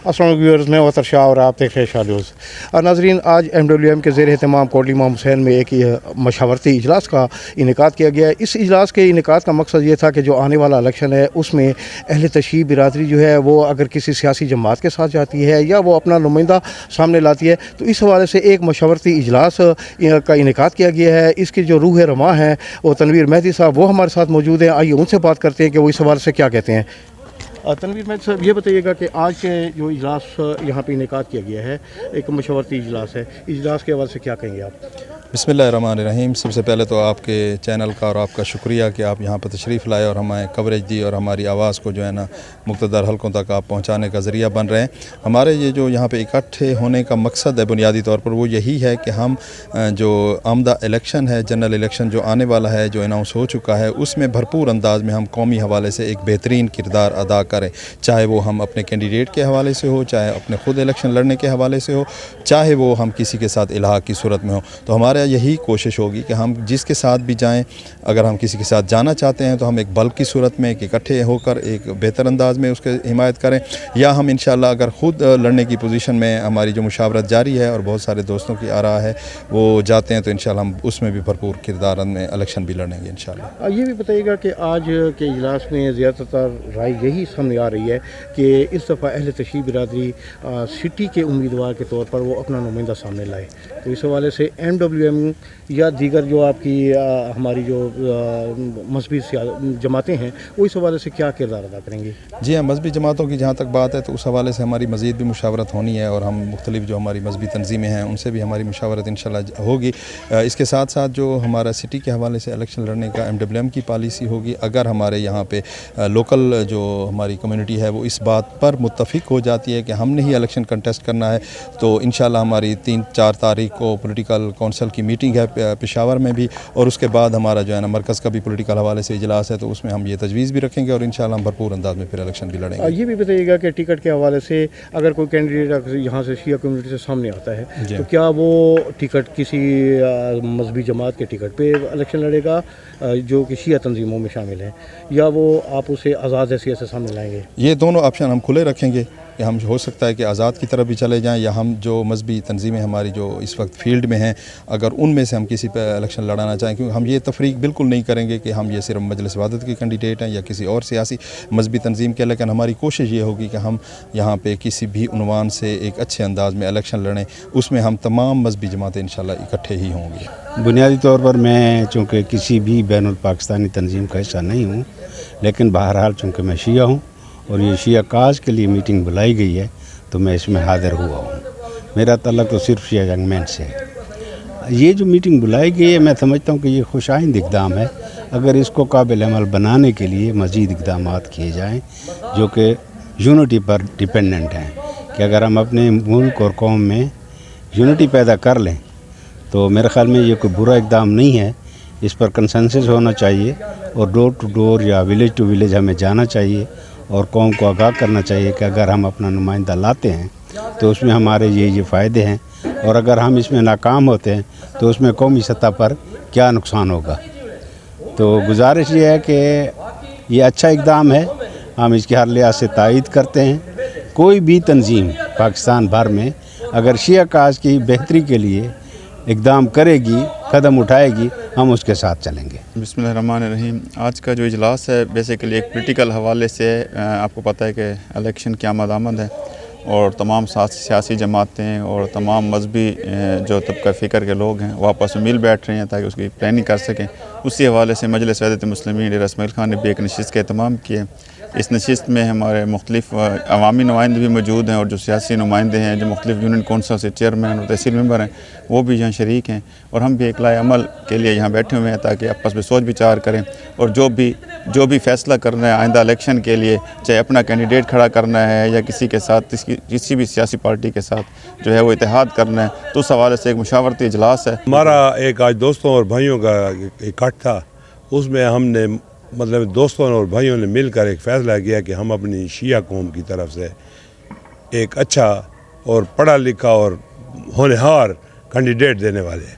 अस्सलाम व्यूअर्स, मैं वतर शाह और आप देख रहे हैं शाह न्यूज़। नाज़रीन, आज MWM के ज़ेर एहतमाम कोटली इमाम हुसैन में एक मशावरती इजलास का इनेकाद किया गया है। इस इजलास के इनेकाद का मकसद ये था कि जो आने वाला इलेक्शन है उसमें अहले तशरीह बिरादरी जो है वो अगर किसी सियासी जमात के साथ जाती है या वो अपना नुमाइंदा सामने लाती है तो इस हवाले से एक मशावरती इजलास का इनेकाद किया गया है। इसकी जो रूह रमा है वो तनवीर मेहदी साहब वो हमारे साथ मौजूद हैं। आइए उनसे बात करते हैं कि वो इस हवाले से क्या कहते हैं। तनवीर मेहदी साहब, ये बताइएगा कि आज के जो इजलास यहाँ पे इनेकाद किया गया है, एक मशवरती इजलास है, इजलास के हवाले से क्या कहेंगे आप? बिस्मिल्लाहिर्रहमानिर्रहीम। सबसे पहले तो आपके चैनल का और आपका शुक्रिया कि आप यहाँ पर तशरीफ़ लाए और हमें कवरेज दी और हमारी आवाज़ को जो है ना मुख्तदर हलकों तक आप पहुँचाने का ज़रिया बन रहे हैं। हमारे ये जो यहाँ पे इकट्ठे होने का मकसद है बुनियादी तौर पर वो यही है कि हम जो आमदा इलेक्शन है, जनरल इलेक्शन जो आने वाला है, जो अनाउंस हो चुका है, उसमें भरपूर अंदाज में हम कौमी हवाले से एक बेहतरीन किरदार अदा करें, चाहे वो हम अपने कैंडिडेट के हवाले से हो, चाहे अपने ख़ुद इलेक्शन लड़ने के हवाले से हो, चाहे वो हम किसी के साथ इल्हाक़ की सूरत में हो। तो हमारे यही कोशिश होगी कि हम जिसके साथ भी जाएं, अगर हम किसी के साथ जाना चाहते हैं तो हम एक बल्क की सूरत में एक इकट्ठे होकर एक बेहतर अंदाज में उसके हिमायत करें, या हम इंशाल्लाह अगर ख़ुद लड़ने की पोजीशन में हमारी जो मुशावरत जारी है और बहुत सारे दोस्तों की आ रहा है वो जाते हैं तो इंशाल्लाह हम उसमें भी भरपूर किरदार में इलेक्शन भी लड़ेंगे इंशाल्लाह। ये भी बताइएगा कि आज के इजलास में ज़्यादातर राय यही सामने आ रही है कि इस दफ़ा अहले तशरीह बिरादरी सिटी के उम्मीदवार के तौर पर वो अपना नुमाइंदा सामने लाए, तो इस हवाले से MWM या दीगर जो आपकी हमारी जो मजहबी जमातें हैं वो इस हवाले से क्या किरदार अदा करेंगी? जी हाँ, मजहबी जमातों की जहाँ तक बात है तो उस हवाले से हमारी मज़ीद भी मुशावरत होनी है और हम मुख्तलिफ जो हमारी मजहबी तंजीमें हैं उनसे भी हमारी मुशावरत इंशाल्लाह होगी। इसके साथ साथ जो हमारा सिटी के हवाले से इलेक्शन लड़ने का MWM की पॉलिसी होगी, अगर हमारे यहाँ पे लोकल जो हमारी कम्युनिटी है वो इस बात पर मुत्तफिक हो जाती है कि हमने ही इलेक्शन कंटेस्ट करना है तो इंशाल्लाह हमारी 3-4 तारीख को पॉलिटिकल काउंसिल की मीटिंग है पेशावर में भी, और उसके बाद हमारा जो है ना मरकज़ का भी पॉलिटिकल हवाले से इजलास है तो उसमें हम ये तजवीज़ भी रखेंगे और इंशाल्लाह हम भरपूर अंदाज में फिर इलेक्शन भी लड़ेंगे। ये भी बताइएगा कि टिकट के हवाले से अगर कोई कैंडिडेट यहाँ से शिया कम्युनिटी से सामने आता है तो क्या वो टिकट किसी मजहबी जमात के टिकट पे इलेक्शन लड़ेगा जो कि शिया तंजीमों में शामिल है, या वो आप उसे आज़ाद हैसियत से सामने लाएंगे? ये दोनों ऑप्शन हम खुले रखेंगे कि हम हो सकता है कि आज़ाद की तरफ भी चले जाएं, या हम जो मजहबी तंजीमें हमारी जो इस वक्त फील्ड में हैं अगर उनमें से हम किसी पे इलेक्शन लड़ाना चाहें, क्योंकि हम ये तफरीक बिल्कुल नहीं करेंगे कि हम ये सिर्फ मजलिस वहदत के कैंडिडेट हैं या किसी और सियासी मजहबी तंजीम के, लेकिन हमारी कोशिश ये होगी कि हम यहाँ पे किसी भी उन्वान से एक अच्छे अंदाज में इलेक्शन लड़ें, उसमें हम तमाम मजहबी जमातें इंशाल्लाह इकट्ठे ही होंगे। बुनियादी तौर पर मैं चूँकि किसी भी बैनुल पाकिस्तानी तंजीम का हिस्सा नहीं हूँ, लेकिन बहरहाल चूँकि मैं शिया हूँ और ये शिया काज के लिए मीटिंग बुलाई गई है तो मैं इसमें हाज़िर हुआ हूँ। मेरा तल्लुक़ तो सिर्फ शिया जंगमैन से है। ये जो मीटिंग बुलाई गई है मैं समझता हूँ कि ये खुशाइंद इक़दाम है। अगर इसको काबिल अमल बनाने के लिए मज़ीद इक़दाम किए जाएँ जो कि यूनिटी पर डिपेंडेंट हैं, कि अगर हम अपने मुल्क और कौम में यूनिटी पैदा कर लें तो मेरे ख़्याल में ये कोई बुरा इक़दाम नहीं है। इस पर कंसेंसस होना चाहिए और डोर टू डोर या विलेज टू विलेज हमें जाना चाहिए और कौम को आगाह करना चाहिए कि अगर हम अपना नुमाइंदा लाते हैं तो उसमें हमारे ये फ़ायदे हैं, और अगर हम इसमें नाकाम होते हैं तो उसमें कौमी सतह पर क्या नुकसान होगा। तो गुजारिश ये है कि ये अच्छा इक़दाम है, हम इसके हर लिहाज से तायीद करते हैं। कोई भी तंजीम पाकिस्तान भर में अगर शिया काज की बेहतरी के लिए इक़दाम करेगी, कदम उठाएगी, हम उसके साथ चलेंगे। बिस्मिल्लाहिर्रहमानिर्रहीम। आज का जो इजलास है बेसिकली एक पॉलिटिकल हवाले से आपको पता है कि इलेक्शन की आमद है और तमाम सियासी जमातें और तमाम मजहबी जो तबका फ़िक्र के लोग हैं वो आपस में मिल बैठ रहे हैं ताकि उसकी प्लानिंग कर सकें। उसी हवाले से मजलिस वहदत मुस्लिमीन डेरा इस्माइल खान ने भी एक नशिस्त का एहतमाम किया। इस नशिस्त में हमारे मुख्तलिफ अवामी नुमाइंदे भी मौजूद हैं और जो सियासी नुमाइंदे हैं जो मुख्तलिफ यूनियन कौंसल से चेयरमैन और तहसील मेंबर हैं वो भी यहाँ शरीक हैं, और हम भी एक लाए अमल के लिए यहाँ बैठे हुए हैं ताकि आपस में सोच विचार करें और जो भी फ़ैसला करना है आइंदा इलेक्शन के लिए, चाहे अपना कैंडिडेट खड़ा करना है या किसी के साथ किसी भी सियासी पार्टी के साथ जो है वो इत्तेहाद करना है, तो उस हवाले से एक मुशावरती इजलास है। हमारा एक आज दोस्तों और भाइयों का इकट्ठ था, उसमें हमने मतलब दोस्तों और भाइयों ने मिलकर एक फ़ैसला किया कि हम अपनी शिया कौम की तरफ से एक अच्छा और पढ़ा लिखा और होनहार कैंडिडेट देने वाले हैं।